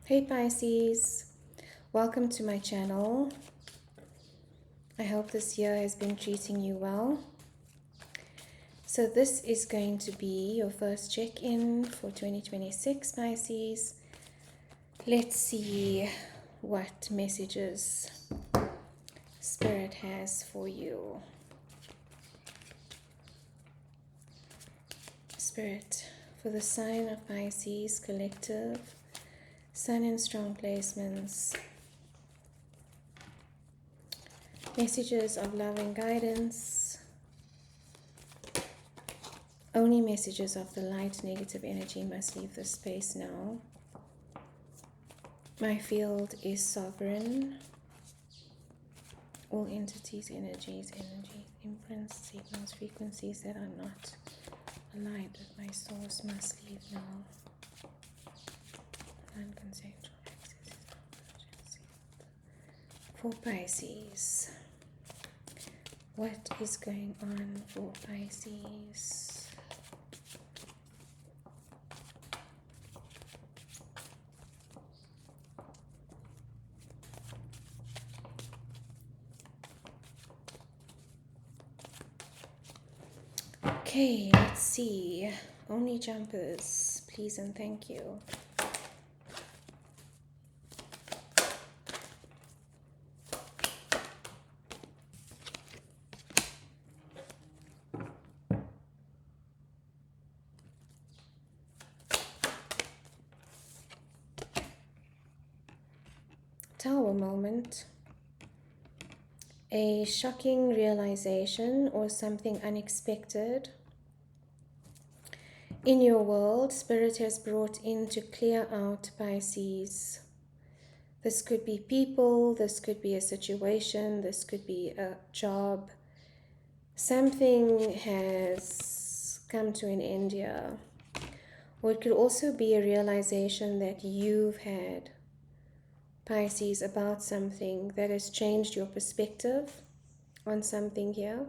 Hey Pisces, welcome to my channel. I hope this year has been treating you well. So this is going to be your first check-in for 2026, Pisces. Let's see what messages Spirit has for you. Spirit, for the sign of Pisces collective, Sun and strong placements, messages of love and guidance, only messages of the light. Negative energy must leave the space now. My field is sovereign. All entities, energies, imprints, signals, frequencies that are not aligned with my source must leave now. Non-consensual access is not for Pisces. What is going on for Pisces? Okay, let's see. Only jumpers, please and thank you. Tower moment. A shocking realization or something unexpected in your world, Spirit has brought in to clear out Pisces. This could be people, this could be a situation, this could be a job. Something has come to an end here. Or it could also be a realization that you've had, Pisces, about something that has changed your perspective on something here.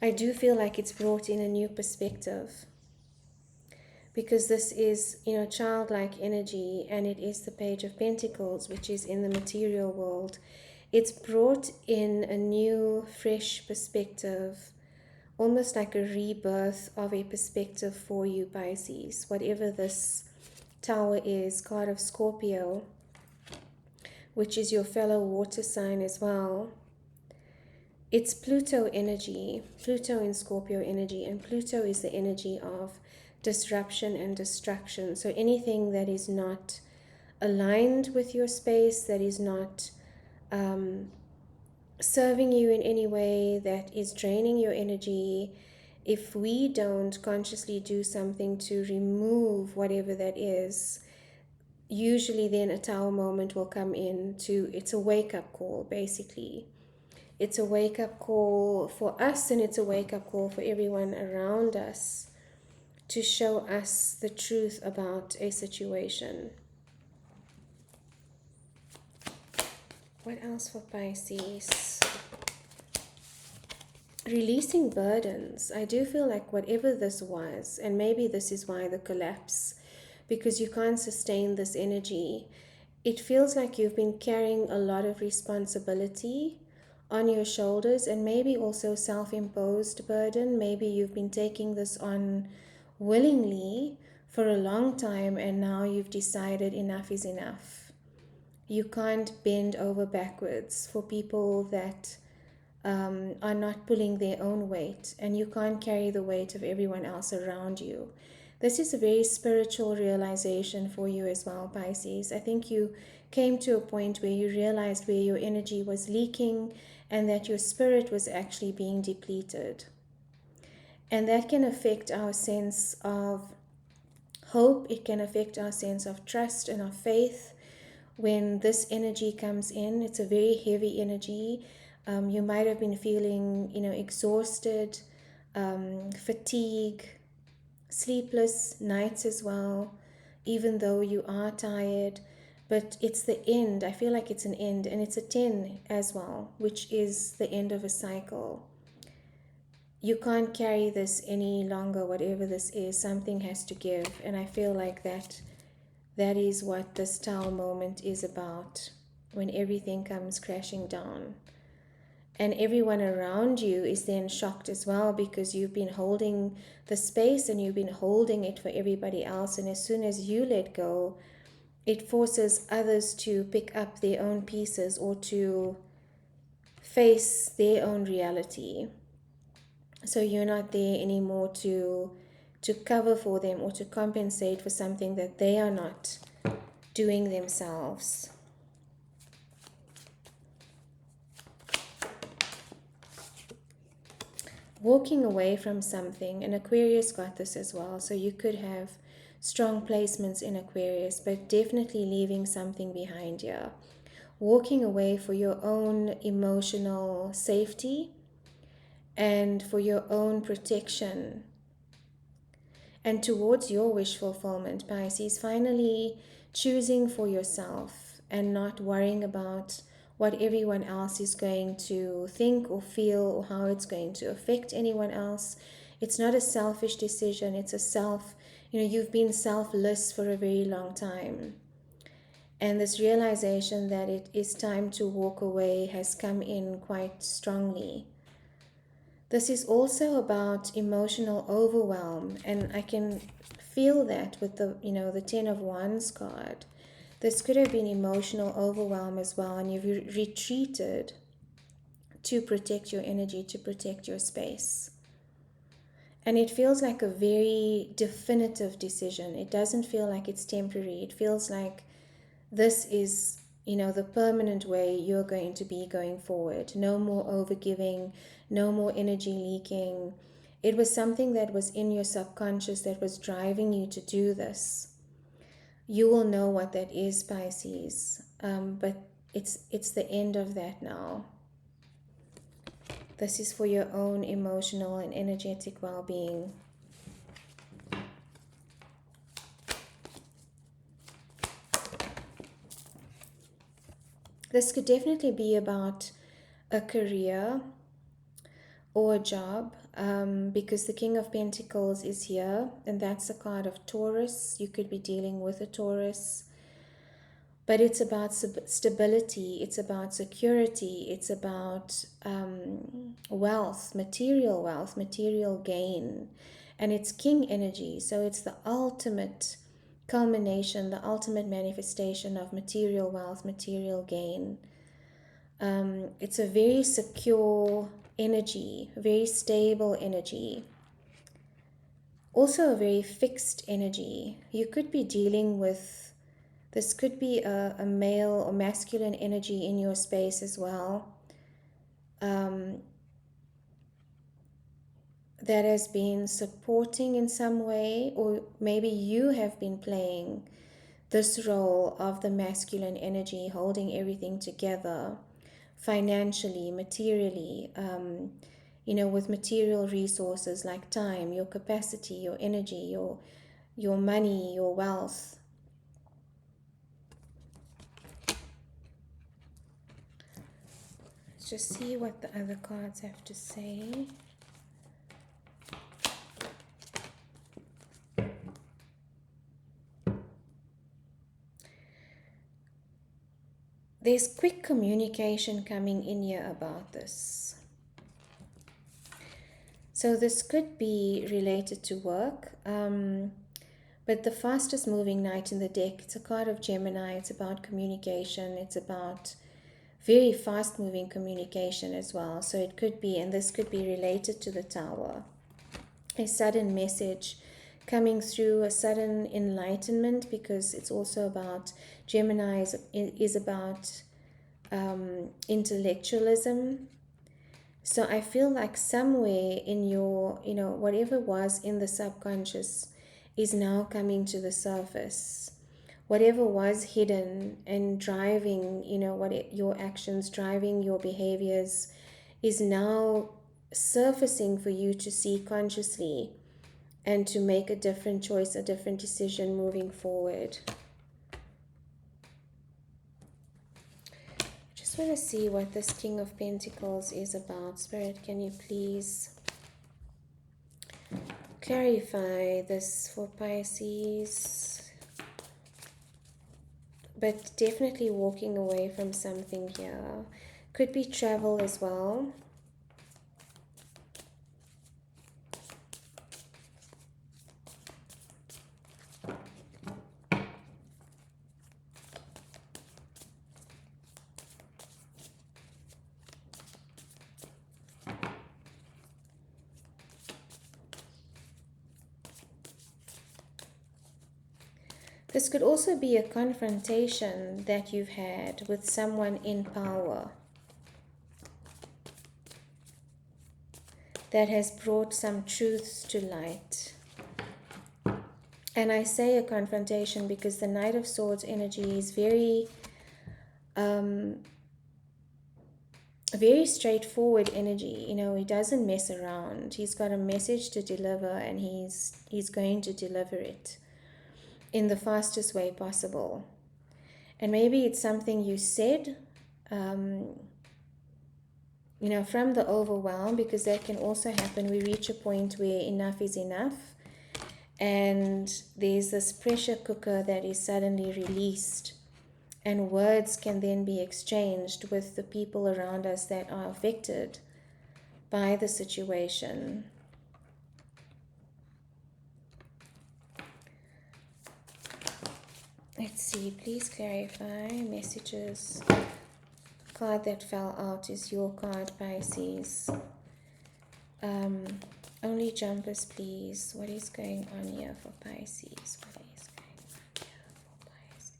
I do feel like it's brought in a new perspective, because this is, childlike energy, and it is the Page of Pentacles, which is in the material world. It's brought in a new, fresh perspective, almost like a rebirth of a perspective for you, Pisces. Whatever this Tower is, card of Scorpio, which is your fellow water sign as well. It's Pluto energy, Pluto in Scorpio energy, and Pluto is the energy of disruption and destruction. So anything that is not aligned with your space, that is not serving you in any way, that is draining your energy, if we don't consciously do something to remove whatever that is, usually then a Tower moment will come in to, it's a wake-up call, basically. It's a wake-up call for us, and it's a wake-up call for everyone around us to show us the truth about a situation. What else for Pisces? Releasing burdens. I do feel like whatever this was, and maybe this is why the collapse, because you can't sustain this energy. It feels like you've been carrying a lot of responsibility on your shoulders, and maybe also self-imposed burden. Maybe you've been taking this on willingly for a long time, and now you've decided enough is enough. You can't bend over backwards for people that are not pulling their own weight, and you can't carry the weight of everyone else around you. This is a very spiritual realization for you as well, Pisces. I think you came to a point where you realized where your energy was leaking, and that your spirit was actually being depleted. And that can affect our sense of hope. It can affect our sense of trust and of faith when this energy comes in. It's a very heavy energy. You might have been feeling, exhausted, fatigue, sleepless nights as well, even though you are tired. But it's the end. I feel like it's an end, and it's a 10 as well, which is the end of a cycle. You can't carry this any longer, whatever this is. Something has to give, and I feel like that that is what this Tower moment is about, when everything comes crashing down. And everyone around you is then shocked as well, because you've been holding the space and you've been holding it for everybody else. And as soon as you let go, it forces others to pick up their own pieces or to face their own reality. So you're not there anymore to cover for them or to compensate for something that they are not doing themselves. Walking away from something, and Aquarius got this as well, so you could have strong placements in Aquarius, but definitely leaving something behind here. Walking away for your own emotional safety and for your own protection and towards your wish fulfillment, Pisces. Finally choosing for yourself and not worrying about what everyone else is going to think or feel or how it's going to affect anyone else. It's not a selfish decision. It's a you've been selfless for a very long time. And this realization that it is time to walk away has come in quite strongly. This is also about emotional overwhelm, and I can feel that with the Ten of Wands card. This could have been emotional overwhelm as well, and you've retreated to protect your energy, to protect your space. And it feels like a very definitive decision. It doesn't feel like it's temporary. It feels like this is, the permanent way you're going to be going forward. No more overgiving, no more energy leaking. It was something that was in your subconscious that was driving you to do this. You will know what that is, Pisces, but it's the end of that now. This is for your own emotional and energetic well-being. This could definitely be about a career or a job, because the King of Pentacles is here, and that's a card of Taurus. You could be dealing with a Taurus. But it's about stability, it's about security, it's about wealth, material gain. And it's King energy, so it's the ultimate culmination, the ultimate manifestation of material wealth, material gain. It's a very secure energy, very stable energy. Also a very fixed energy. You could be dealing with, this could be a male or masculine energy in your space as well, that has been supporting in some way, or maybe you have been playing this role of the masculine energy, holding everything together financially, materially, with material resources like time, your capacity, your energy, your money, your wealth. Let's just see what the other cards have to say. There's quick communication coming in here about this. So this could be related to work, but the fastest moving knight in the deck, it's a card of Gemini. It's about communication. It's about very fast moving communication as well. So it could be, and this could be related to the Tower, a sudden message coming through, a sudden enlightenment, because it's also about, Gemini is about intellectualism. So I feel like somewhere in your, whatever was in the subconscious is now coming to the surface. Whatever was hidden and driving, your actions, driving your behaviors, is now surfacing for you to see consciously and to make a different choice, a different decision moving forward. I just want to see what this King of Pentacles is about. Spirit, can you please clarify this for Pisces? but definitely walking away from something here. Could be travel as well. This could also be a confrontation that you've had with someone in power that has brought some truths to light. And I say a confrontation because the Knight of Swords energy is very straightforward energy. You know, he doesn't mess around. He's got a message to deliver, and he's going to deliver it in the fastest way possible. And maybe it's something you said, you know, from the overwhelm, because that can also happen. We reach a point where enough is enough, and there's this pressure cooker that is suddenly released, and words can then be exchanged with the people around us that are affected by the situation. Let's see, please clarify messages. Card that fell out is your card, Pisces. Only jumpers, please. What is going on here for Pisces? What is going on here for Pisces?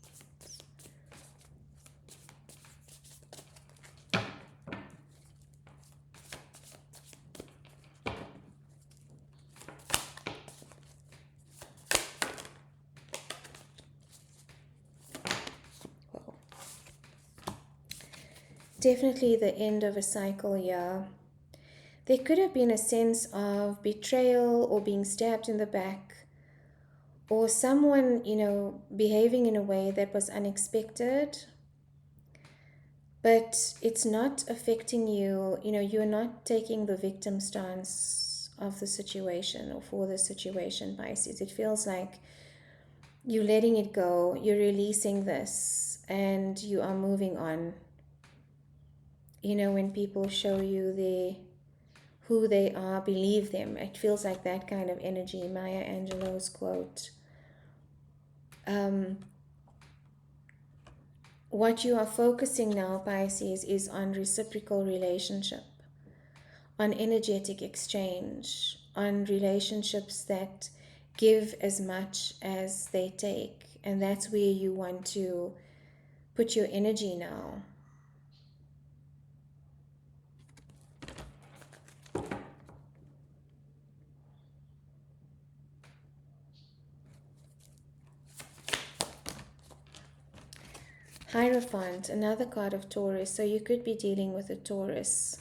Whoa. Definitely the end of a cycle here. There could have been a sense of betrayal or being stabbed in the back, or someone, you know, behaving in a way that was unexpected, but it's not affecting you. You know, you're not taking the victim stance of the situation or for the situation, Pisces. It feels like you're letting it go, you're releasing this, and you are moving on. You know, when people show you who they are, believe them. It feels like that kind of energy. Maya Angelou's quote. What you are focusing now, Pisces, is on reciprocal relationship, on energetic exchange, on relationships that give as much as they take. And that's where you want to put your energy now. Hierophant, another card of Taurus. So you could be dealing with a Taurus.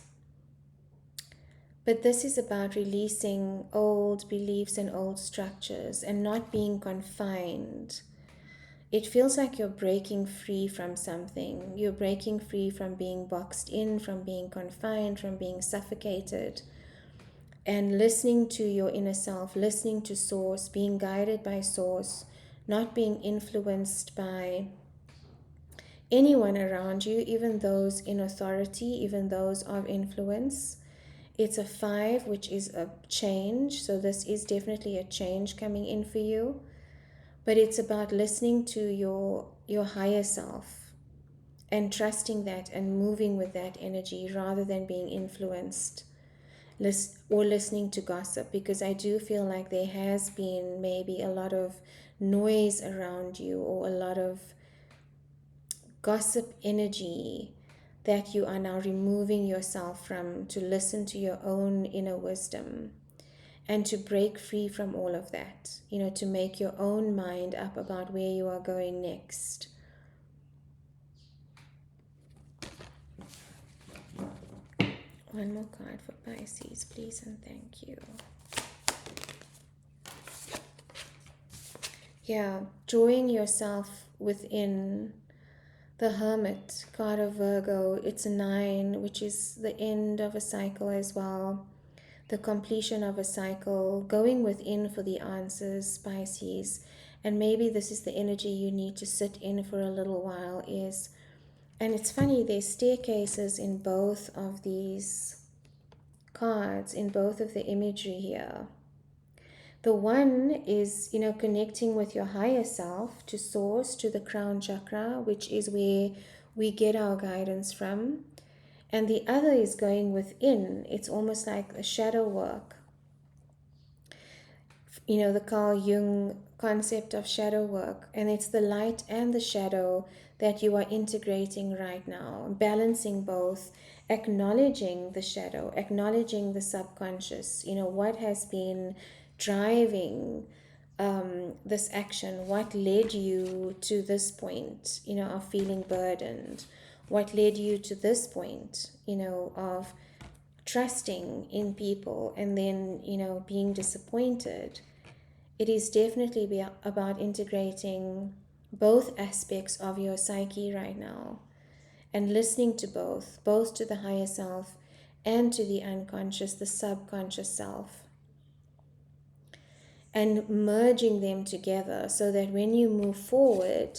But this is about releasing old beliefs and old structures and not being confined. It feels like you're breaking free from something. You're breaking free from being boxed in, from being confined, from being suffocated. And listening to your inner self, listening to Source, being guided by Source, not being influenced by anyone around you, even those in authority, even those of influence. It's a 5, which is a change. So this is definitely a change coming in for you. But it's about listening to your higher self and trusting that and moving with that energy rather than being influenced or listening to gossip. Because I do feel like there has been maybe a lot of noise around you or a lot of gossip energy that you are now removing yourself from, to listen to your own inner wisdom and to break free from all of that, you know, to make your own mind up about where you are going next. One more card for Pisces, please, and thank you. Yeah, drawing yourself within. The Hermit, card of Virgo, it's a 9, which is the end of a cycle as well. The completion of a cycle, going within for the answers, Pisces. And maybe this is the energy you need to sit in for a little while and it's funny, there's staircases in both of these cards, in both of the imagery here. The one is, connecting with your higher self, to source, to the crown chakra, which is where we get our guidance from. And the other is going within. It's almost like a shadow work. The Carl Jung concept of shadow work. And it's the light and the shadow that you are integrating right now, balancing both, acknowledging the shadow, acknowledging the subconscious, what has been driving this action, what led you to this point, of feeling burdened, what led you to this point, of trusting in people and then, being disappointed. It is definitely about integrating both aspects of your psyche right now and listening to both to the higher self and to the unconscious, the subconscious self, and merging them together so that when you move forward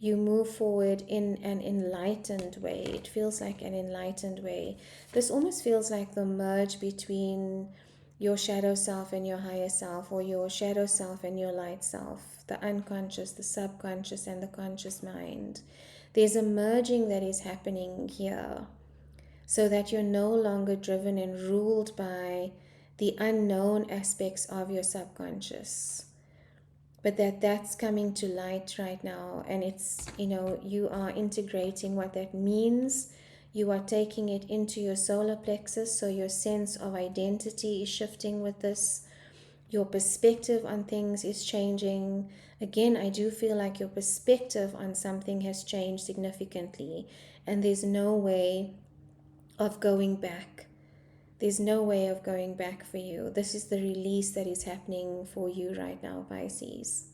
in an enlightened way. It feels like an enlightened way. This almost feels like the merge between your shadow self and your higher self, or your shadow self and your light self, the unconscious, the subconscious, and the conscious mind. There's a merging that is happening here so that you're no longer driven and ruled by the unknown aspects of your subconscious, but that's coming to light right now. And it's, you are integrating what that means. You are taking it into your solar plexus, so your sense of identity is shifting with this. Your perspective on things is changing. Again, I do feel like your perspective on something has changed significantly, and there's no way of going back. There's no way of going back for you. This is the release that is happening for you right now, Pisces.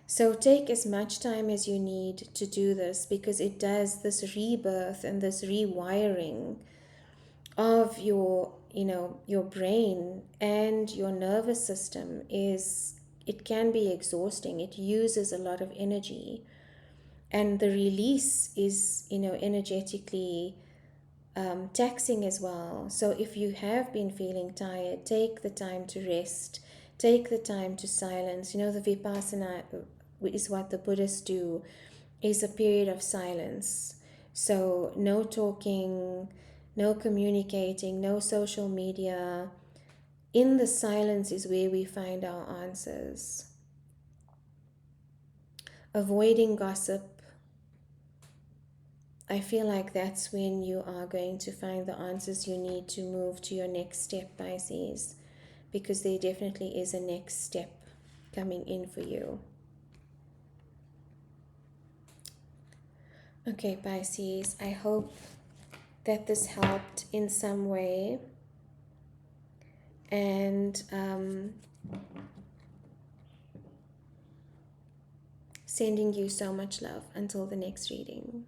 So take as much time as you need to do this, because it does this rebirth and this rewiring of your brain and your nervous system. It can be exhausting. It uses a lot of energy, and the release is energetically taxing as well. So if you have been feeling tired, take the time to rest, take the time to silence. The Vipassana is what the Buddhists do, is a period of silence. So no talking, no communicating, no social media. In the silence is where we find our answers. Avoiding gossip, I feel like that's when you are going to find the answers you need to move to your next step, Pisces, because there definitely is a next step coming in for you. Okay, Pisces, I hope that this helped in some way, and sending you so much love until the next reading.